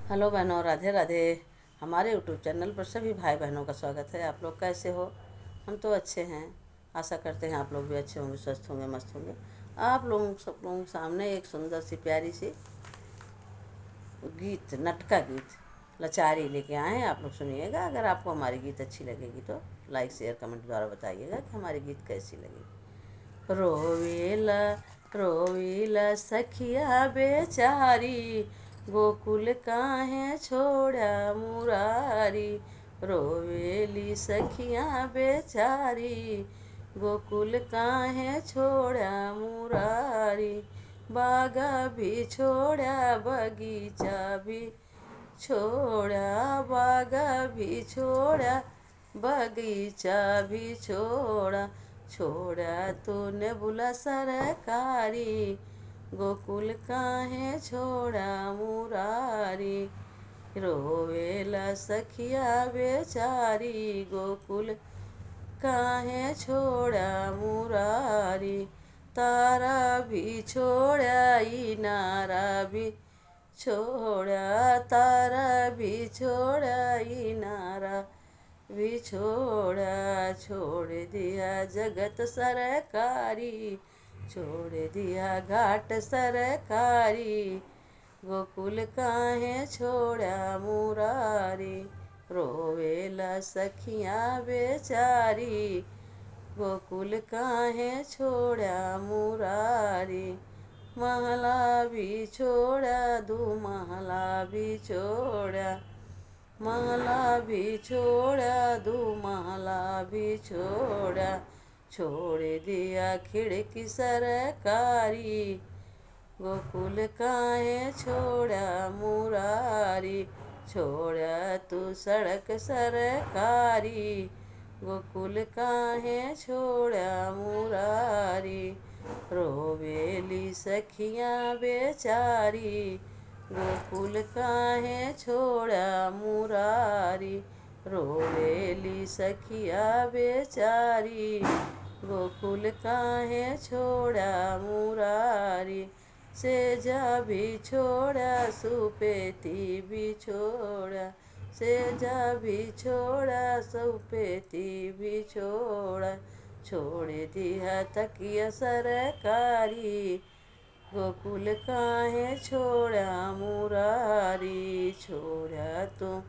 Hello बहनों, राधे राधे। हमारे YouTube channel पर सभी भाई बहनों का स्वागत है। आप लोग कैसे हो? हम तो अच्छे हैं। आशा करते हैं आप लोग भी अच्छे होंगे, स्वस्थ होंगे, मस्त होंगे। आप लोगों सब लोगों के सामने एक सुंदर सी प्यारी सी गीत, नटका गीत लचारी लेके आए हैं। आप लोग सुनिएगा। अगर आपको हमारी गीत अच्छी लगेगी तो लाइक शेयर कमेंट द्वारा बताइएगा कि हमारी गीत कैसी लगी। रोवेला रोवेला सखिया बेचारी, गोकुल काहे छोड़ा मुरारी। रोवेली सखिया बेचारी, गोकुल काहे छोड़ा मुरारी। बागा भी छोड़ा, बगीचा भी छोड़ा, बागा भी छोड़ा, बगीचा भी छोड़ा। छोड़ा तूने बुला सरकारी, गोकुल काहे छोड़ा मुरारी। रोवेला सखिया बेचारी, गोकुल काहे छोड़ा मुरारी। तारा भी छोड़ा, इनारा भी छोड़ा, तारा भी छोड़ा, इनारा भी छोड़ा। छोड़ दिया जगत सरकारी, छोड़ दिया घाट सरकारी। गोकुल काहे छोड़ा मुरारी। रोवेला सखिया बेचारी, गोकुल काहे छोड़ा मुरारी। महला भी छोड़ा, दू महला भी छोड़ा, महला भी छोड़ा, दू महला भी छोड़ा। छोड़ दिया खिड़की सरकारी, गोकुल काहे छोड़ा मुरारी। छोड़ा तू सड़क सरकारी, गोकुल काहे छोड़ा मुरारी। रोवेली सखिया बेचारी, गोकुल काहे छोड़ा मुरारी। रोवेली सखिया बेचारी, गोकुल काहे छोड़ा मुरारी। सेजा भी छोड़ा, सुपेती भी छोड़ा, सेजा भी छोड़ा, सुपेती भी छोड़ा। छोड़ दिया तकिया सरकारी, गोकुल काहे छोड़ा मुरारी। छोड़ा तू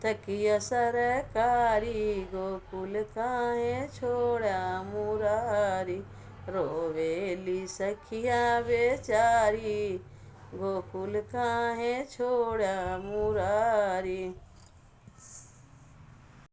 तकिया सरकारी, गोकुल काहे छोड़ा मुरारी। रोवेली सखिया बेचारी, गोकुल काहे छोड़ा मुरारी।